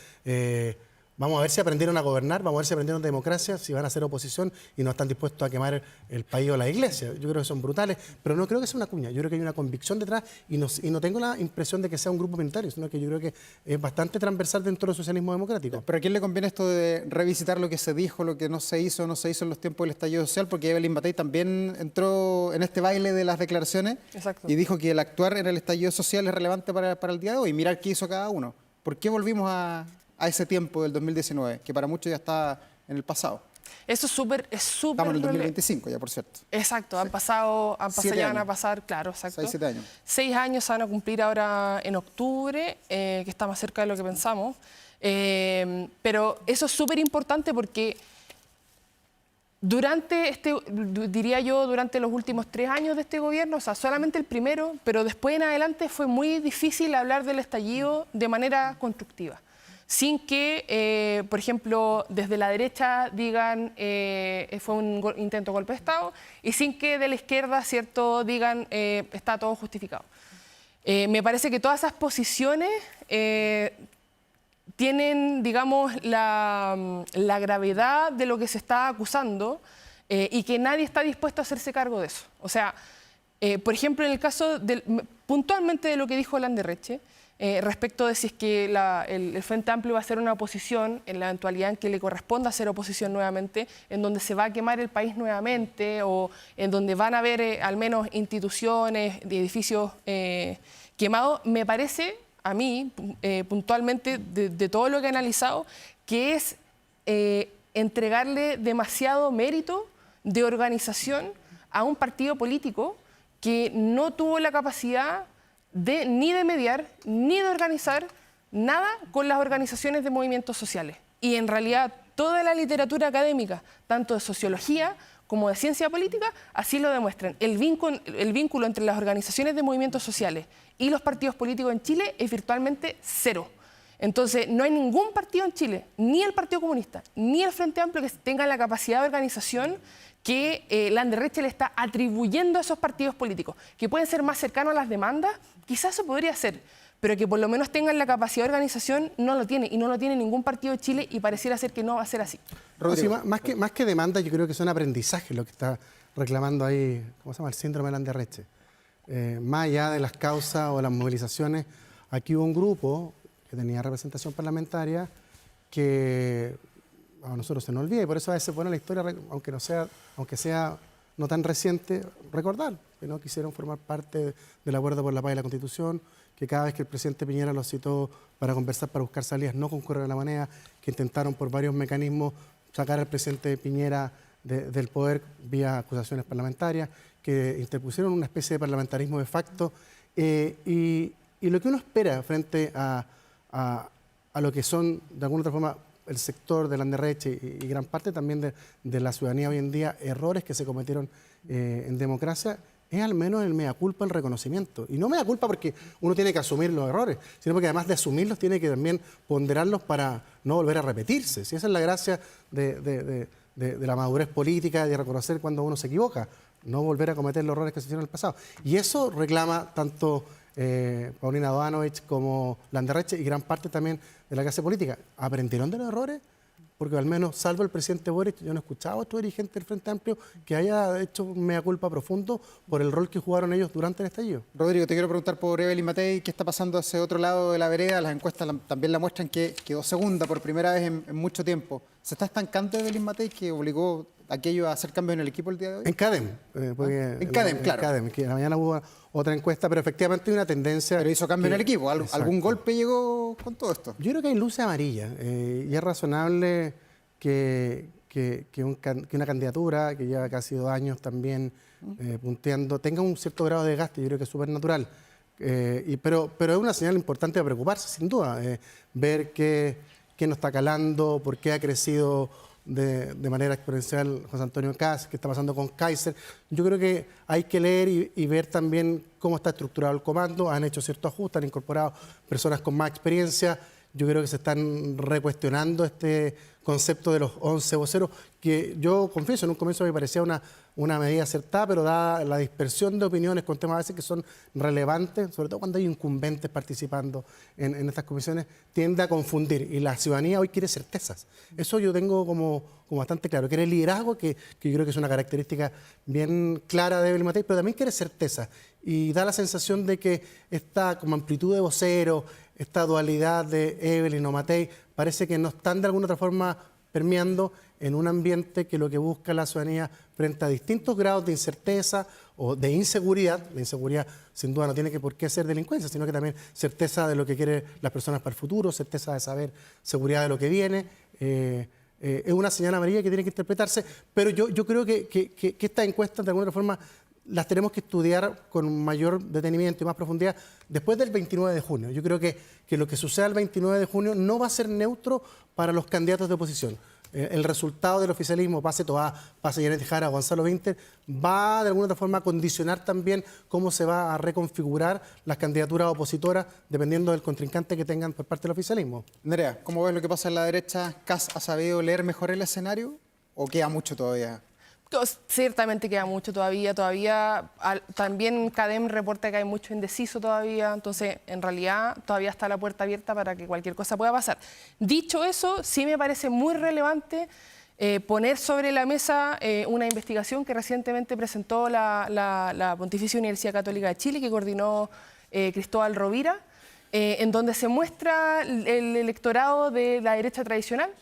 vamos a ver si aprendieron a gobernar, vamos a ver si aprendieron democracia, si van a hacer oposición y no están dispuestos a quemar el país o la iglesia. Yo creo que son brutales, pero no creo que sea una cuña. Yo creo que hay una convicción detrás y no tengo la impresión de que sea un grupo minoritario, sino que yo creo que es bastante transversal dentro del socialismo democrático. ¿Pero a quién le conviene esto de revisitar lo que se dijo, lo que no se hizo en los tiempos del estallido social? Porque Evelyn Matei también entró en este baile de las declaraciones. Exacto. Y dijo que el actuar en el estallido social es relevante para el día de hoy. Mirar qué hizo cada uno. ¿Por qué volvimos a ese tiempo del 2019, que para muchos ya está en el pasado? Eso es súper... Estamos en el 2025 ya, por cierto. Exacto, han pasado ya van a pasar, claro, exacto. 6, 7 años. 6 años se van a cumplir ahora en octubre, que está más cerca de lo que pensamos. Pero eso es súper importante porque durante diría yo, durante los últimos 3 años de este gobierno, o sea, solamente el primero, pero después en adelante fue muy difícil hablar del estallido de manera constructiva. Sin que, por ejemplo, desde la derecha digan fue un intento de golpe de Estado y sin que de la izquierda, ¿cierto?, digan está todo justificado. Me parece que todas esas posiciones tienen, digamos, la gravedad de lo que se está acusando y que nadie está dispuesto a hacerse cargo de eso. O sea, por ejemplo, en el caso puntualmente de lo que dijo Landerreche, respecto de si es que el Frente Amplio va a hacer una oposición en la eventualidad en que le corresponda hacer oposición nuevamente, en donde se va a quemar el país nuevamente o en donde van a haber al menos instituciones, edificios quemados, me parece a mí, puntualmente, de todo lo que he analizado, que es entregarle demasiado mérito de organización a un partido político que no tuvo la capacidad ni de mediar, ni de organizar nada con las organizaciones de movimientos sociales. Y en realidad toda la literatura académica, tanto de sociología como de ciencia política, así lo demuestran. El vínculo entre las organizaciones de movimientos sociales y los partidos políticos en Chile es virtualmente cero. Entonces, no hay ningún partido en Chile, ni el Partido Comunista, ni el Frente Amplio, que tenga la capacidad de organización que Landerreche le está atribuyendo a esos partidos políticos, que pueden ser más cercanos a las demandas, quizás eso podría ser, pero que por lo menos tengan la capacidad de organización, no lo tiene, y no lo tiene ningún partido de Chile, y pareciera ser que no va a ser así. Sí, más que demanda, yo creo que son aprendizajes lo que está reclamando ahí, ¿cómo se llama? El síndrome de Landerreche. Más allá de las causas o las movilizaciones, aquí hubo un grupo que tenía representación parlamentaria que a nosotros se nos olvida, y por eso a veces bueno la historia, aunque sea no tan reciente, recordar que no quisieron formar parte del acuerdo por la paz y la Constitución, que cada vez que el presidente Piñera los citó para conversar, para buscar salidas, no concurrieron a la manera, que intentaron por varios mecanismos sacar al presidente Piñera del poder vía acusaciones parlamentarias, que interpusieron una especie de parlamentarismo de facto, y lo que uno espera frente a lo que son, de alguna otra forma, el sector de Landerreche y gran parte también de la ciudadanía hoy en día, errores que se cometieron en democracia, es al menos el mea culpa, el reconocimiento. Y no mea culpa porque uno tiene que asumir los errores, sino porque además de asumirlos tiene que también ponderarlos para no volver a repetirse. Si esa es la gracia de la madurez política, de reconocer cuando uno se equivoca, no volver a cometer los errores que se hicieron en el pasado. Y eso reclama tanto Paulina Bodanovich como Landerreche y gran parte también de la clase política. ¿Aprendieron de los errores? Porque al menos, salvo el presidente Boric, yo no he escuchado a otro dirigente del Frente Amplio que haya hecho un mea culpa profundo por el rol que jugaron ellos durante el estallido. Rodrigo, te quiero preguntar por Evelyn Matei, ¿qué está pasando hacia otro lado de la vereda? Las encuestas también la muestran que quedó segunda por primera vez en mucho tiempo. ¿Se está estancando Evelyn Matei, que obligó aquello a hacer cambio en el equipo el día de hoy? En CADEM. En CADEM, claro. En CADEM, que en la mañana hubo otra encuesta, pero efectivamente hay una tendencia... Pero hizo cambio en el equipo. ¿Algún golpe llegó con todo esto? Yo creo que hay luces amarillas y es razonable que una candidatura que lleva casi 2 años también punteando tenga un cierto grado de desgaste. Yo creo que es súper natural. Pero es una señal importante de preocuparse, sin duda. Ver qué no está calando, por qué ha crecido de manera exponencial José Antonio Kast, qué está pasando con Kaiser. Yo creo que hay que leer y ver también cómo está estructurado el comando. Han hecho ciertos ajustes, han incorporado personas con más experiencia. Yo creo que se están recuestionando este concepto de los 11 voceros, que yo confieso, en un comienzo me parecía una medida acertada, pero dada la dispersión de opiniones con temas a veces que son relevantes, sobre todo cuando hay incumbentes participando en estas comisiones, tiende a confundir. Y la ciudadanía hoy quiere certezas. Eso yo tengo como bastante claro. Quiere liderazgo, que yo creo que es una característica bien clara de Evelyn Matei, pero también quiere certeza. Y da la sensación de que esta como amplitud de voceros, esta dualidad de Evelyn o Matei, parece que no están de alguna otra forma permeando en un ambiente que lo que busca la ciudadanía frente a distintos grados de incerteza o de inseguridad. La inseguridad sin duda no tiene por qué ser delincuencia, sino que también certeza de lo que quieren las personas para el futuro, certeza de saber, seguridad de lo que viene. Es una señal amarilla que tiene que interpretarse, pero yo creo que estas encuestas de alguna otra forma las tenemos que estudiar con mayor detenimiento y más profundidad después del 29 de junio. Yo creo que lo que suceda el 29 de junio no va a ser neutro para los candidatos de oposición. El resultado del oficialismo, pase Toá, pase Janet Jara o Gonzalo Vinter, va de alguna otra forma a condicionar también cómo se va a reconfigurar las candidaturas opositoras dependiendo del contrincante que tengan por parte del oficialismo. Nerea, ¿cómo ves lo que pasa en la derecha? ¿Kast ha sabido leer mejor el escenario o queda mucho todavía? Ciertamente queda mucho todavía. También CADEM reporta que hay mucho indeciso todavía, entonces en realidad todavía está la puerta abierta para que cualquier cosa pueda pasar. Dicho eso, sí me parece muy relevante poner sobre la mesa una investigación que recientemente presentó la Pontificia Universidad Católica de Chile, que coordinó Cristóbal Rovira, en donde se muestra el electorado de la derecha tradicional,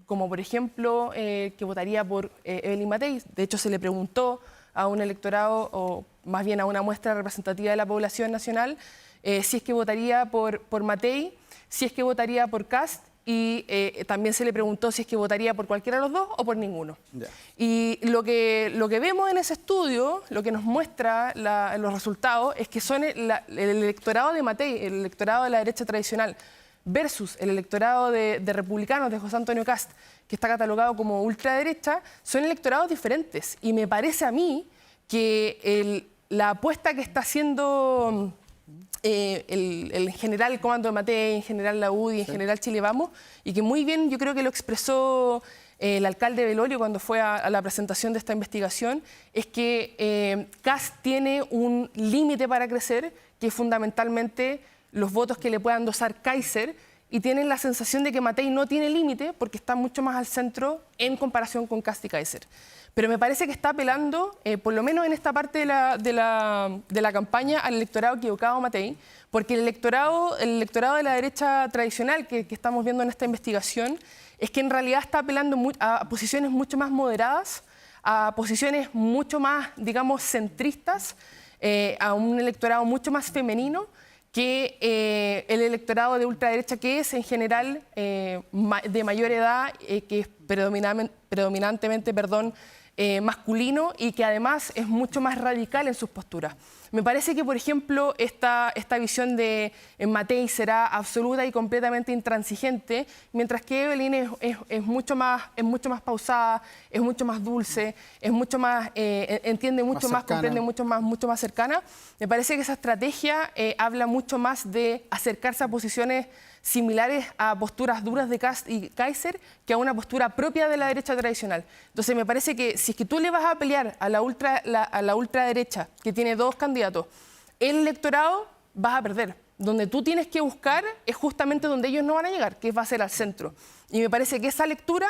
como por ejemplo que votaría por Evelyn Matei. De hecho, se le preguntó a un electorado, o más bien a una muestra representativa de la población nacional, si es que votaría por Matei, si es que votaría por Kast, y también se le preguntó si es que votaría por cualquiera de los dos o por ninguno. Yeah. Y lo que vemos en ese estudio, lo que nos muestra los resultados, es que son el electorado de Matei, el electorado de la derecha tradicional, versus el electorado de republicanos de José Antonio Kast, que está catalogado como ultraderecha, son electorados diferentes. Y me parece a mí que la apuesta que está haciendo el general Comando de Matei, en general la UDI, en general Chile Vamos, y que muy bien yo creo que lo expresó el alcalde Velorio cuando fue a la presentación de esta investigación, es que Kast tiene un límite para crecer, que es fundamentalmente los votos que le pueda endosar Kaiser y tienen la sensación de que Matei no tiene límite porque está mucho más al centro en comparación con Kast y Kaiser. Pero me parece que está apelando, por lo menos en esta parte de la campaña, al electorado equivocado Matei, porque el electorado de la derecha tradicional que estamos viendo en esta investigación es que en realidad está apelando a posiciones mucho más moderadas, a posiciones mucho más, digamos, centristas, a un electorado mucho más femenino que el electorado de ultraderecha, que es en general de mayor edad, que es predominantemente masculino y que además es mucho más radical en sus posturas. Me parece que, por ejemplo, esta visión de Matei será absoluta y completamente intransigente, mientras que Evelyn es mucho más pausada, es mucho más dulce, es mucho más, entiende mucho más, comprende mucho más cercana. Me parece que esa estrategia habla mucho más de acercarse a posiciones similares a posturas duras de Kast y Kaiser que a una postura propia de la derecha tradicional. Entonces me parece que si es que tú le vas a pelear a la ultraderecha, que tiene dos candidatos, el electorado vas a perder. Donde tú tienes que buscar es justamente donde ellos no van a llegar, que va a ser al centro. Y me parece que esa lectura,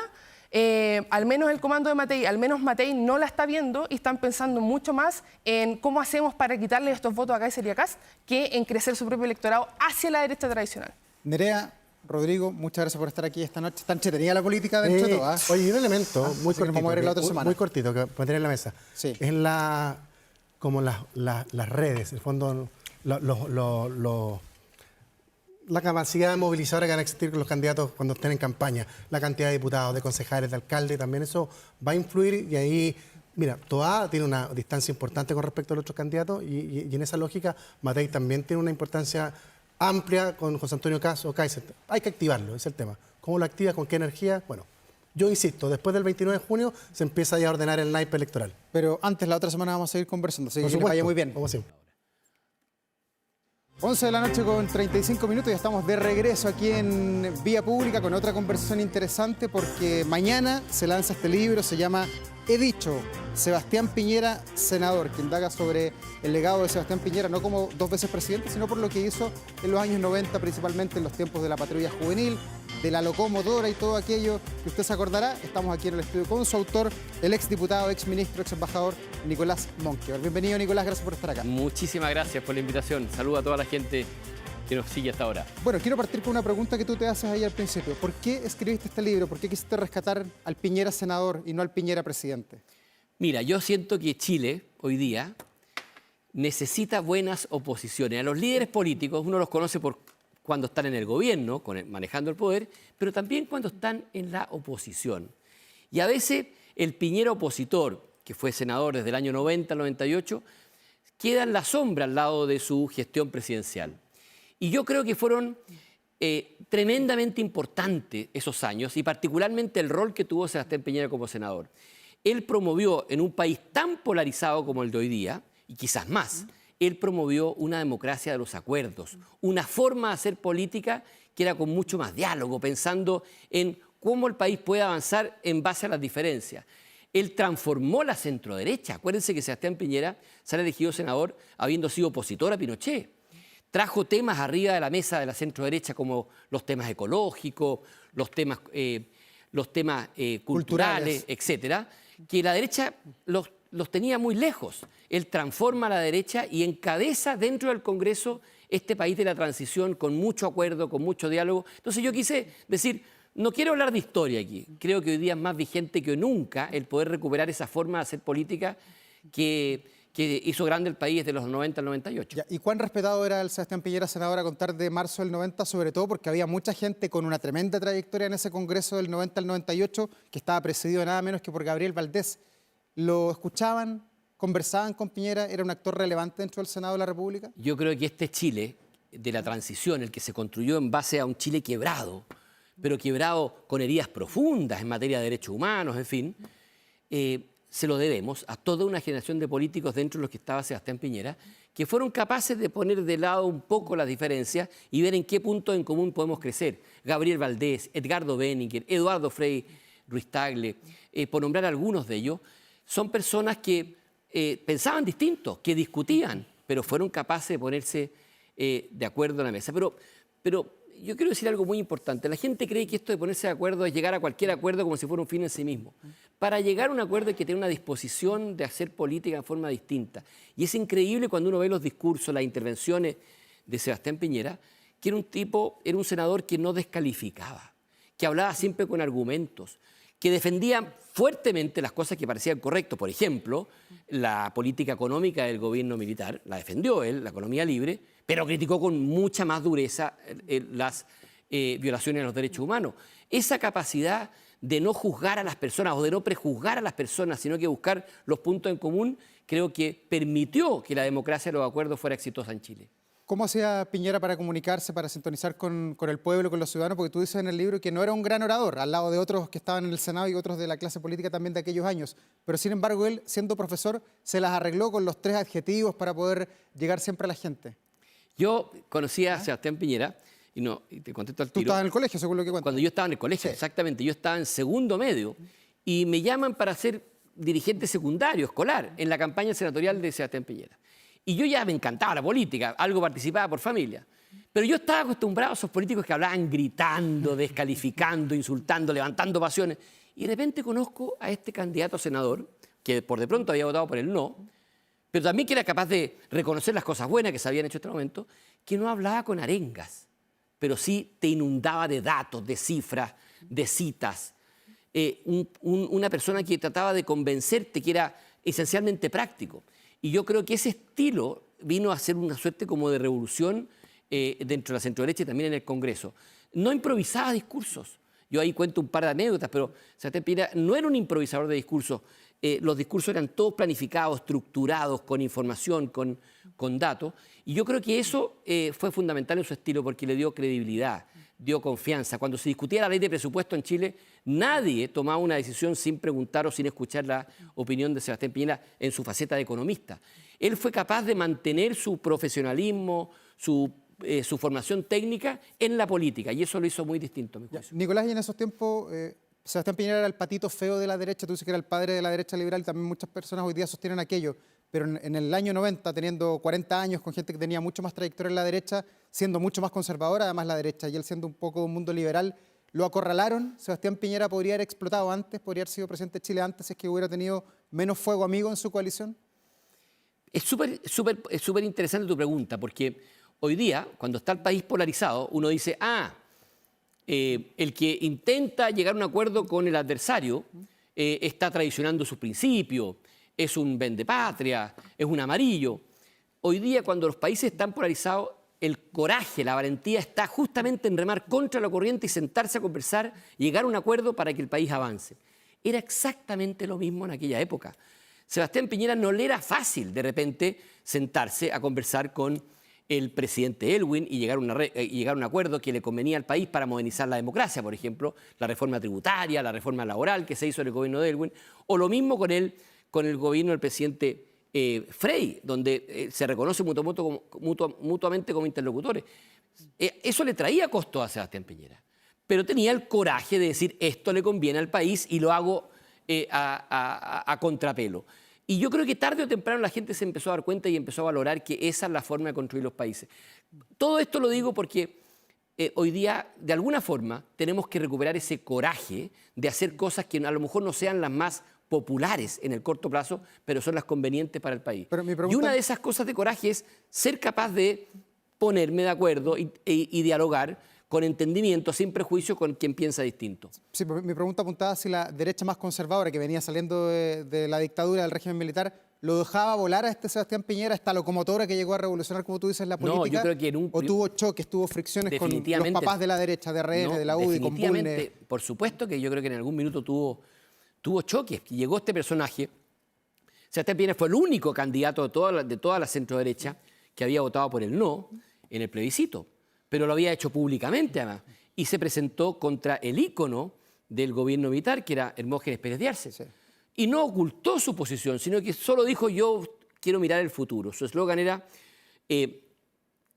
al menos el comando de Matei, al menos Matei no la está viendo y están pensando mucho más en cómo hacemos para quitarle estos votos a Kaiser y a Kast que en crecer su propio electorado hacia la derecha tradicional. Nerea, Rodrigo, muchas gracias por estar aquí esta noche. Está entretenida la política dentro de todo. Oye, un elemento muy cortito, vamos a ver la otra semana. muy cortito que pondré en la mesa. Sí. Es como las redes, en el fondo, la capacidad movilizadora que van a existir con los candidatos cuando estén en campaña, la cantidad de diputados, de concejales, de alcaldes, también eso va a influir y ahí... Mira, Toá tiene una distancia importante con respecto a los otros candidatos y en esa lógica Matei también tiene una importancia amplia con José Antonio Kast o Kaiser. Hay que activarlo, es el tema. ¿Cómo lo activas? ¿Con qué energía? Bueno, yo insisto, después del 29 de junio se empieza ya a ordenar el naipe electoral. Pero antes, la otra semana vamos a seguir conversando. Así que vaya muy bien. Como siempre. 11 de la noche con 35 minutos y estamos de regreso aquí en Vía Pública con otra conversación interesante porque mañana se lanza este libro, se llama He dicho, Sebastián Piñera, senador, que indaga sobre el legado de Sebastián Piñera, no como 2 veces presidente, sino por lo que hizo en los años 90, principalmente en los tiempos de la patrulla juvenil, de la locomotora y todo aquello que usted se acordará. Estamos aquí en el estudio con su autor, el exdiputado, exministro, exembajador, Nicolás Monkever. Bienvenido, Nicolás, gracias por estar acá. Muchísimas gracias por la invitación. Saludo a toda la gente que nos sigue hasta ahora. Bueno, quiero partir con una pregunta que tú te haces ahí al principio. ¿Por qué escribiste este libro? ¿Por qué quisiste rescatar al Piñera senador y no al Piñera presidente? Mira, yo siento que Chile hoy día necesita buenas oposiciones. A los líderes políticos uno los conoce por cuando están en el gobierno, manejando el poder, pero también cuando están en la oposición. Y a veces el Piñera opositor, que fue senador desde el año 90 al 98, queda en la sombra al lado de su gestión presidencial. Y yo creo que fueron tremendamente importantes esos años y particularmente el rol que tuvo Sebastián Piñera como senador. Él promovió en un país tan polarizado como el de hoy día, y quizás más, él promovió una democracia de los acuerdos, una forma de hacer política que era con mucho más diálogo, pensando en cómo el país puede avanzar en base a las diferencias. Él transformó la centroderecha. Acuérdense que Sebastián Piñera sale elegido senador habiendo sido opositor a Pinochet. Trajo temas arriba de la mesa de la centroderecha como los temas ecológicos, los temas culturales, etcétera, que la derecha los tenía muy lejos. Él transforma a la derecha y encabeza dentro del Congreso este país de la transición con mucho acuerdo, con mucho diálogo. Entonces yo quise decir, no quiero hablar de historia aquí. Creo que hoy día es más vigente que nunca el poder recuperar esa forma de hacer política que hizo grande el país de los 90 al 98. Ya, ¿y cuán respetado era el Sebastián Piñera senador a contar de marzo del 90? Sobre todo porque había mucha gente con una tremenda trayectoria en ese Congreso del 90 al 98 que estaba presidido nada menos que por Gabriel Valdés. ¿Lo escuchaban? ¿Conversaban con Piñera? ¿Era un actor relevante dentro del Senado de la República? Yo creo que este Chile de la transición, el que se construyó en base a un Chile quebrado, pero quebrado con heridas profundas en materia de derechos humanos, en fin, se lo debemos a toda una generación de políticos dentro de los que estaba Sebastián Piñera, que fueron capaces de poner de lado un poco las diferencias y ver en qué puntos en común podemos crecer. Gabriel Valdés, Edgardo Benninger, Eduardo Frei Ruiz Tagle, por nombrar algunos de ellos, son personas que pensaban distintos, que discutían, pero fueron capaces de ponerse de acuerdo en la mesa. Pero yo quiero decir algo muy importante. La gente cree que esto de ponerse de acuerdo es llegar a cualquier acuerdo como si fuera un fin en sí mismo. Para llegar a un acuerdo hay que tener una disposición de hacer política de forma distinta. Y es increíble cuando uno ve los discursos, las intervenciones de Sebastián Piñera, que era un senador que no descalificaba, que hablaba siempre con argumentos, que defendía fuertemente las cosas que parecían correctas. Por ejemplo, la política económica del gobierno militar, la defendió él, la economía libre, pero criticó con mucha más dureza las violaciones a los derechos humanos. Esa capacidad de no juzgar a las personas o de no prejuzgar a las personas, sino que buscar los puntos en común, creo que permitió que la democracia de los acuerdos fuera exitosa en Chile. ¿Cómo hacía Piñera para comunicarse, para sintonizar con el pueblo, con los ciudadanos? Porque tú dices en el libro que no era un gran orador, al lado de otros que estaban en el Senado y otros de la clase política también de aquellos años. Pero sin embargo, él, siendo profesor, se las arregló con los 3 adjetivos para poder llegar siempre a la gente. Yo conocí a Sebastián Piñera, y te contesto al tiro. Tú estabas en el colegio, según lo que cuentas. Cuando yo estaba en el colegio, Sí. exactamente. Yo estaba en segundo medio y me llaman para ser dirigente secundario, escolar, en la campaña senatorial de Sebastián Piñera. Y yo ya me encantaba la política, algo participaba por familia. Pero yo estaba acostumbrado a esos políticos que hablaban gritando, descalificando, insultando, levantando pasiones. Y de repente conozco a este candidato a senador, que por de pronto había votado por el no, pero también que era capaz de reconocer las cosas buenas que se habían hecho hasta el momento, que no hablaba con arengas, pero sí te inundaba de datos, de cifras, de citas. Una persona que trataba de convencerte, que era esencialmente práctico. Y yo creo que ese estilo vino a ser una suerte como de revolución dentro de la centroderecha y también en el Congreso. No improvisaba discursos. Yo ahí cuento un par de anécdotas, pero Sebastián Piñera no era un improvisador de discursos. Los discursos eran todos planificados, estructurados, con información, con datos. Y yo creo que eso fue fundamental en su estilo porque le dio credibilidad, dio confianza. Cuando se discutía la ley de presupuesto en Chile, nadie tomaba una decisión sin preguntar o sin escuchar la opinión de Sebastián Piñera en su faceta de economista. Él fue capaz de mantener su profesionalismo, su formación técnica en la política y eso lo hizo muy distinto, a mi juicio. Nicolás, y en esos tiempos, Sebastián Piñera era el patito feo de la derecha, tú dices que era el padre de la derecha liberal, y también muchas personas hoy día sostienen aquello, pero en el año 90, teniendo 40 años, con gente que tenía mucho más trayectoria en la derecha, siendo mucho más conservadora además la derecha, y él siendo un poco de un mundo liberal, lo acorralaron. Sebastián Piñera podría haber explotado antes, podría haber sido presidente de Chile antes, si es que hubiera tenido menos fuego amigo en su coalición. Es súper interesante tu pregunta, porque hoy día, cuando está el país polarizado, uno dice, el que intenta llegar a un acuerdo con el adversario está traicionando sus principios, es un vendepatria, es un amarillo. Hoy día, cuando los países están polarizados, el coraje, la valentía está justamente en remar contra la corriente y sentarse a conversar, llegar a un acuerdo para que el país avance. Era exactamente lo mismo en aquella época. Sebastián Piñera no le era fácil de repente sentarse a conversar con el presidente Elwin y llegar a un acuerdo que le convenía al país para modernizar la democracia, por ejemplo, la reforma tributaria, la reforma laboral que se hizo en el gobierno de Elwin, o lo mismo con el gobierno del presidente Frey, donde se reconoce mutuamente como interlocutores. Eso le traía costos a Sebastián Piñera, pero tenía el coraje de decir esto le conviene al país y lo hago a contrapelo. Y yo creo que tarde o temprano la gente se empezó a dar cuenta y empezó a valorar que esa es la forma de construir los países. Todo esto lo digo porque hoy día, de alguna forma, tenemos que recuperar ese coraje de hacer cosas que a lo mejor no sean las más populares en el corto plazo, pero son las convenientes para el país. Pero mi pregunta... Y una de esas cosas de coraje es ser capaz de ponerme de acuerdo y dialogar con entendimiento, sin prejuicio con quien piensa distinto. Sí, mi pregunta apuntaba si la derecha más conservadora, que venía saliendo de la dictadura del régimen militar, lo dejaba volar a este Sebastián Piñera, esta locomotora que llegó a revolucionar, como tú dices, la política. No, yo creo que o tuvo choques, tuvo fricciones con los papás de la derecha, de RN, de la UDI, con Bulnes. Por supuesto que yo creo que en algún minuto tuvo choques. Llegó este personaje. Sebastián Piñera fue el único candidato de toda la centroderecha que había votado por el no en el plebiscito, pero lo había hecho públicamente además, y se presentó contra el ícono del gobierno militar, que era Hermógenes Pérez de Arce. Sí. Y no ocultó su posición, sino que solo dijo, yo quiero mirar el futuro. Su eslogan era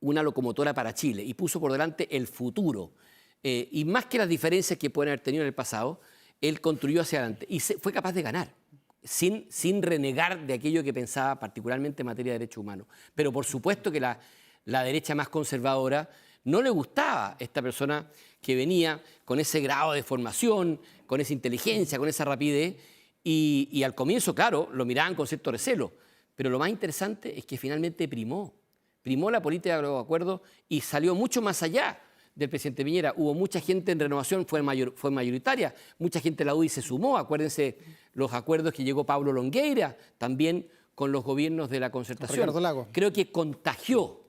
una locomotora para Chile, y puso por delante el futuro. Y más que las diferencias que pueden haber tenido en el pasado, él construyó hacia adelante y fue capaz de ganar, sin renegar de aquello que pensaba particularmente en materia de derechos humanos. Pero por supuesto que la derecha más conservadora, no le gustaba esta persona que venía con ese grado de formación, con esa inteligencia, con esa rapidez, y al comienzo, claro, lo miraban con cierto recelo, pero lo más interesante es que finalmente primó la política de los acuerdos y salió mucho más allá del presidente Piñera. Hubo mucha gente en Renovación, fue mayoritaria, mucha gente de la UDI se sumó, acuérdense los acuerdos que llegó Pablo Longueira, también con los gobiernos de la Concertación. Ricardo Lagos. Creo que contagió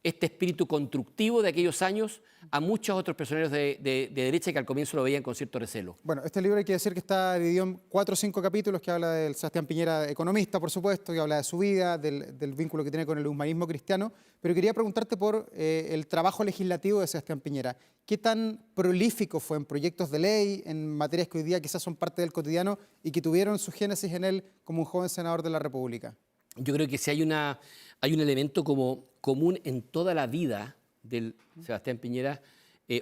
este espíritu constructivo de aquellos años a muchos otros personeros de derecha que al comienzo lo veían con cierto recelo. Bueno, este libro hay que decir que está dividido en 4 o 5 capítulos que habla del Sebastián Piñera, economista, por supuesto, que habla de su vida, del vínculo que tiene con el humanismo cristiano, pero quería preguntarte por el trabajo legislativo de Sebastián Piñera. ¿Qué tan prolífico fue en proyectos de ley, en materias que hoy día quizás son parte del cotidiano y que tuvieron su génesis en él como un joven senador de la República? Yo creo que si hay un elemento como común en toda la vida del Sebastián Piñera,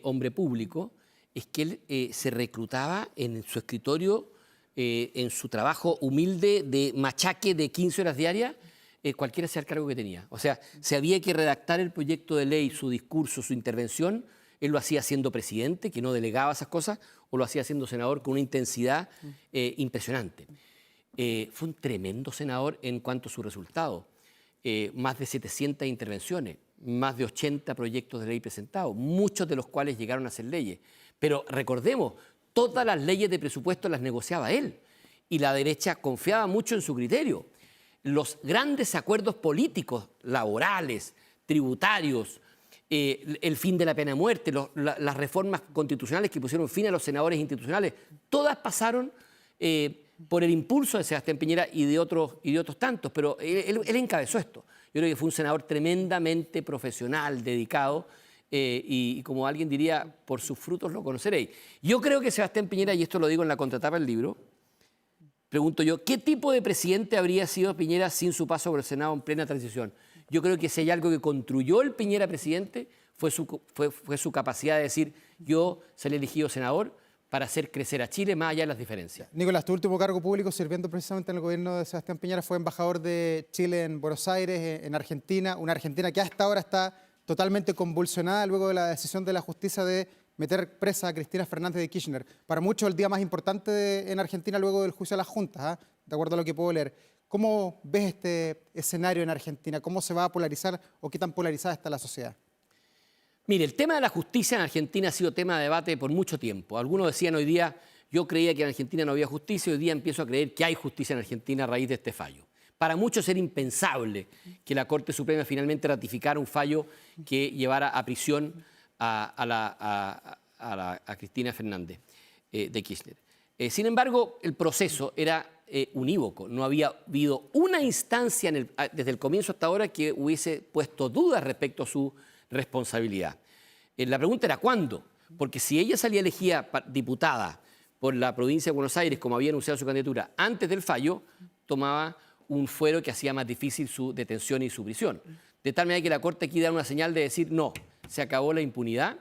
hombre público, es que él se reclutaba en su escritorio, en su trabajo humilde de machaque de 15 horas diarias, cualquiera sea el cargo que tenía. O sea, si había que redactar el proyecto de ley, su discurso, su intervención, él lo hacía siendo presidente, que no delegaba esas cosas, o lo hacía siendo senador con una intensidad impresionante. Fue un tremendo senador en cuanto a su resultado. Más de 700 intervenciones, más de 80 proyectos de ley presentados, muchos de los cuales llegaron a ser leyes. Pero recordemos, todas las leyes de presupuesto las negociaba él y la derecha confiaba mucho en su criterio. Los grandes acuerdos políticos, laborales, tributarios, el fin de la pena de muerte, las reformas constitucionales que pusieron fin a los senadores institucionales, todas pasaron por el impulso de Sebastián Piñera y de otros tantos, pero él encabezó esto. Yo creo que fue un senador tremendamente profesional, dedicado, y como alguien diría, por sus frutos lo conoceréis. Yo creo que Sebastián Piñera, y esto lo digo en la contratapa del libro, pregunto yo, ¿qué tipo de presidente habría sido Piñera sin su paso por el Senado en plena transición? Yo creo que si hay algo que construyó el Piñera presidente, fue su capacidad de decir, yo salí elegido senador para hacer crecer a Chile más allá de las diferencias. Nicolás, tu último cargo público sirviendo precisamente en el gobierno de Sebastián Piñera fue embajador de Chile en Buenos Aires, en Argentina, una Argentina que hasta ahora está totalmente convulsionada luego de la decisión de la justicia de meter presa a Cristina Fernández de Kirchner. Para muchos el día más importante en Argentina luego del juicio a las juntas, de acuerdo a lo que puedo leer. ¿Cómo ves este escenario en Argentina? ¿Cómo se va a polarizar o qué tan polarizada está la sociedad? Mire, el tema de la justicia en Argentina ha sido tema de debate por mucho tiempo. Algunos decían hoy día, yo creía que en Argentina no había justicia, hoy día empiezo a creer que hay justicia en Argentina a raíz de este fallo. Para muchos era impensable que la Corte Suprema finalmente ratificara un fallo que llevara a prisión a Cristina Fernández de Kirchner. Sin embargo, el proceso era unívoco. No había habido una instancia desde el comienzo hasta ahora que hubiese puesto dudas respecto a su responsabilidad. La pregunta era ¿cuándo? Porque si ella salía elegida diputada por la provincia de Buenos Aires, como había anunciado su candidatura, antes del fallo, tomaba un fuero que hacía más difícil su detención y su prisión. De tal manera que la Corte aquí da una señal de decir no, se acabó la impunidad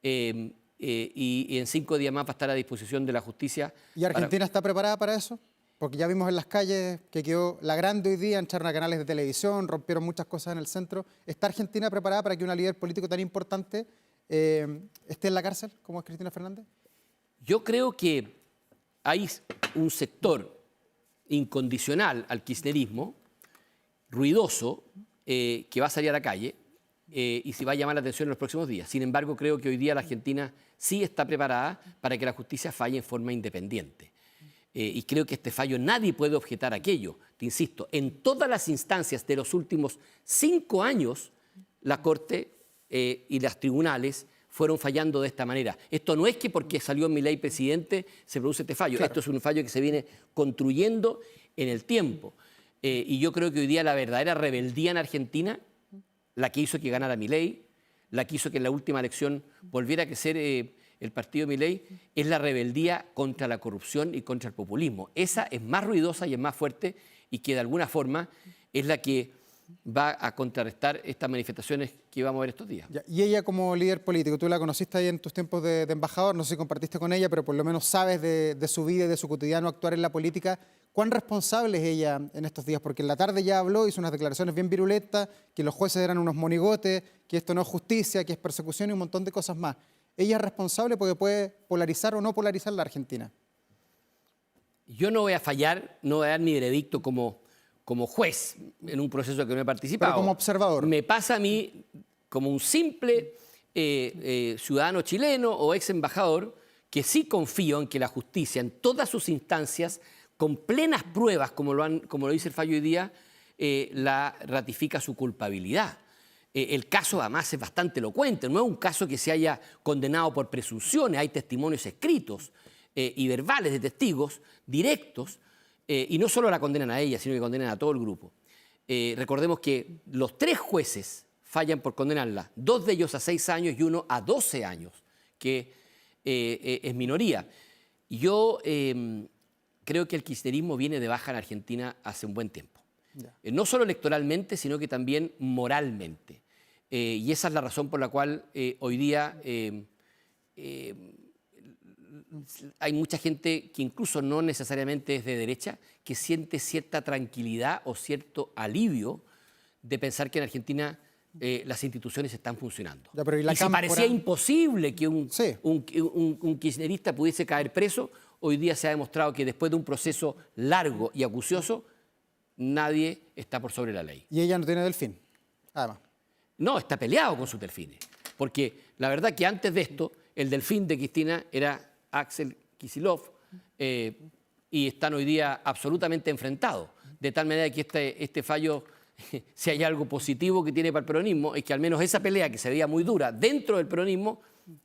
y en 5 días más va a estar a disposición de la justicia. ¿Y Argentina está preparada para eso? Porque ya vimos en las calles que quedó la grande hoy día, entraron a canales de televisión, rompieron muchas cosas en el centro. ¿Está Argentina preparada para que una líder político tan importante esté en la cárcel como es Cristina Fernández? Yo creo que hay un sector incondicional al kirchnerismo, ruidoso, que va a salir a la calle y se va a llamar la atención en los próximos días. Sin embargo, creo que hoy día la Argentina sí está preparada para que la justicia falle en forma independiente. Y creo que este fallo nadie puede objetar aquello. Te insisto, en todas las instancias de los últimos 5 años, la Corte y los tribunales fueron fallando de esta manera. Esto no es que porque salió Milei presidente se produce este fallo. Claro. Esto es un fallo que se viene construyendo en el tiempo. Y yo creo que hoy día la verdadera rebeldía en Argentina, la que hizo que ganara Milei, la que hizo que en la última elección volviera a crecer el partido Milei, es la rebeldía contra la corrupción y contra el populismo. Esa es más ruidosa y es más fuerte y que de alguna forma es la que va a contrarrestar estas manifestaciones que vamos a ver estos días. Y ella como líder político, tú la conociste ahí en tus tiempos de embajador, no sé si compartiste con ella, pero por lo menos sabes de su vida y de su cotidiano actuar en la política. ¿Cuán responsable es ella en estos días? Porque en la tarde ya habló, hizo unas declaraciones bien virulentas, que los jueces eran unos monigotes, que esto no es justicia, que es persecución y un montón de cosas más. ¿Ella es responsable porque puede polarizar o no polarizar la Argentina? Yo no voy a fallar, no voy a dar mi veredicto como juez en un proceso que no he participado. Pero como observador. Me pasa a mí como un simple ciudadano chileno o ex embajador que sí confío en que la justicia en todas sus instancias, con plenas pruebas, como lo dice el fallo hoy día, la ratifica su culpabilidad. El caso además es bastante elocuente, no es un caso que se haya condenado por presunciones, hay testimonios escritos y verbales de testigos directos, y no solo la condenan a ella, sino que condenan a todo el grupo. Recordemos que los 3 jueces fallan por condenarla, 2 de ellos a 6 años y 1 a 12 años, que es minoría. Yo creo que el kirchnerismo viene de baja en Argentina hace un buen tiempo. No solo electoralmente, sino que también moralmente. Y esa es la razón por la cual hoy día hay mucha gente que incluso no necesariamente es de derecha, que siente cierta tranquilidad o cierto alivio de pensar que en Argentina las instituciones están funcionando. Ya, pero y si parecía imposible que Sí. un kirchnerista pudiese caer preso, hoy día se ha demostrado que después de un proceso largo y acucioso, nadie está por sobre la ley. Y ella no tiene delfín, además. No, está peleado con sus delfines. Porque la verdad que antes de esto, el delfín de Cristina era Axel Kicillof, y están hoy día absolutamente enfrentados. De tal manera que este fallo, si hay algo positivo que tiene para el peronismo, es que al menos esa pelea que se veía muy dura dentro del peronismo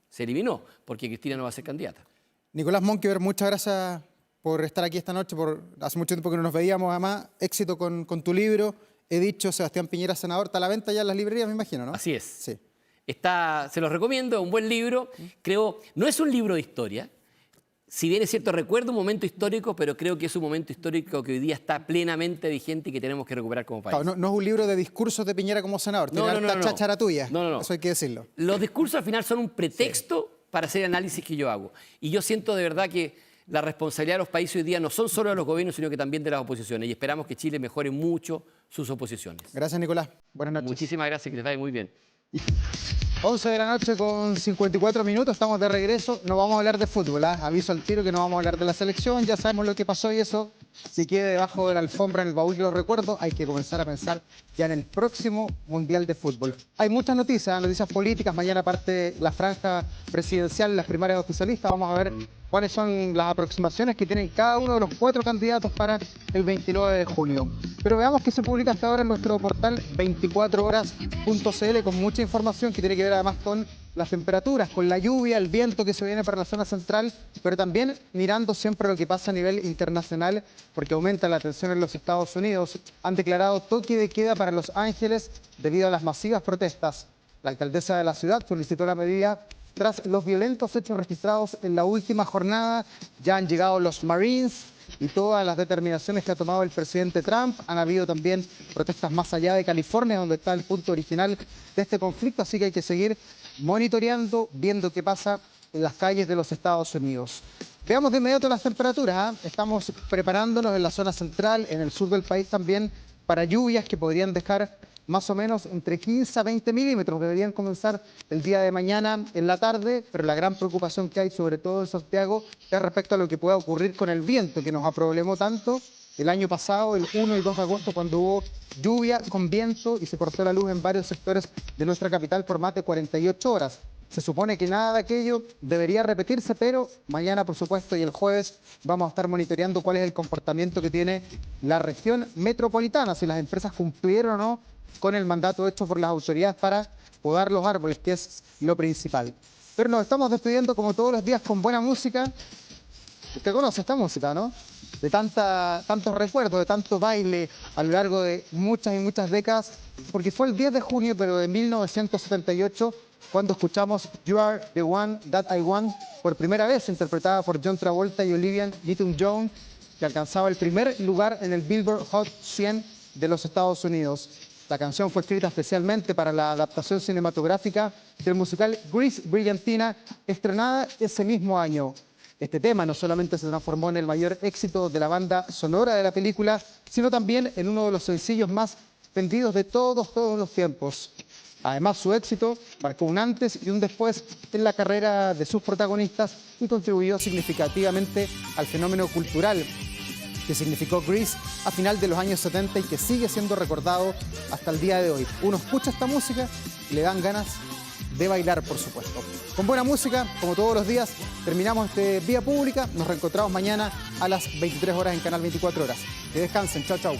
se eliminó, porque Cristina no va a ser candidata. Nicolás Monkever, muchas gracias por estar aquí esta noche. Hace mucho tiempo que no nos veíamos, además. Éxito con tu libro. He dicho, Sebastián Piñera, senador. Está a la venta ya en las librerías, me imagino, ¿no? Así es. Sí. Se los recomiendo, es un buen libro. Creo, no es un libro de historia. Si bien es cierto, recuerdo un momento histórico, pero creo que es un momento histórico que hoy día está plenamente vigente y que tenemos que recuperar como país. Claro, no es un libro de discursos de Piñera como senador. Tiene harta cháchara tuya. No. Eso hay que decirlo. Los discursos al final son un pretexto para hacer el análisis que yo hago. Y yo siento de verdad que la responsabilidad de los países hoy día no son solo de los gobiernos, sino que también de las oposiciones. Y esperamos que Chile mejore mucho sus oposiciones. Gracias, Nicolás. Buenas noches. Muchísimas gracias, que les vaya muy bien. 11 de la noche con 54 minutos, estamos de regreso. No vamos a hablar de fútbol, ¿ah? Aviso al tiro que no vamos a hablar de la selección, ya sabemos lo que pasó y eso, si queda debajo de la alfombra en el baúl de los recuerdos, hay que comenzar a pensar ya en el próximo Mundial de Fútbol. Hay muchas noticias políticas, mañana parte la franja presidencial, las primarias oficialistas, vamos a ver cuáles son las aproximaciones que tienen cada uno de los 4 candidatos para el 29 de junio. Pero veamos qué se publica hasta ahora en nuestro portal 24horas.cl con mucha información que tiene que ver además con las temperaturas, con la lluvia, el viento que se viene para la zona central, pero también mirando siempre lo que pasa a nivel internacional, porque aumenta la tensión en los Estados Unidos. Han declarado toque de queda para Los Ángeles debido a las masivas protestas. La alcaldesa de la ciudad solicitó la medida tras los violentos hechos registrados en la última jornada. Ya han llegado los Marines y todas las determinaciones que ha tomado el presidente Trump. Han habido también protestas más allá de California, donde está el punto original de este conflicto, así que hay que seguir monitoreando, viendo qué pasa en las calles de los Estados Unidos. Veamos de inmediato las temperaturas, ¿eh? Estamos preparándonos en la zona central, en el sur del país también, para lluvias que podrían dejar más o menos entre 15 a 20 milímetros. Deberían comenzar el día de mañana en la tarde, pero la gran preocupación que hay, sobre todo en Santiago, es respecto a lo que pueda ocurrir con el viento, que nos aproblemó tanto el año pasado, el 1 y 2 de agosto, cuando hubo lluvia con viento y se cortó la luz en varios sectores de nuestra capital por más de 48 horas. Se supone que nada de aquello debería repetirse, pero mañana, por supuesto, y el jueves vamos a estar monitoreando cuál es el comportamiento que tiene la región metropolitana, si las empresas cumplieron o no con el mandato hecho por las autoridades para podar los árboles, que es lo principal. Pero nos estamos despidiendo como todos los días con buena música. Usted conoce esta música, ¿no? De tantos recuerdos, de tanto baile a lo largo de muchas y muchas décadas, porque fue el 10 de junio, pero de 1978, cuando escuchamos You Are the One That I Want por primera vez, interpretada por John Travolta y Olivia Newton-John, que alcanzaba el primer lugar en el Billboard Hot 100 de los Estados Unidos. La canción fue escrita especialmente para la adaptación cinematográfica del musical Grease Brillantina, estrenada ese mismo año. Este tema no solamente se transformó en el mayor éxito de la banda sonora de la película, sino también en uno de los sencillos más vendidos de todos los tiempos. Además, su éxito marcó un antes y un después en la carrera de sus protagonistas y contribuyó significativamente al fenómeno cultural que significó Grease a final de los años 70 y que sigue siendo recordado hasta el día de hoy. Uno escucha esta música y le dan ganas de bailar, por supuesto. Con buena música, como todos los días, terminamos este Vía Pública. Nos reencontramos mañana a las 23 horas en Canal 24 Horas. Que descansen. Chao, chao.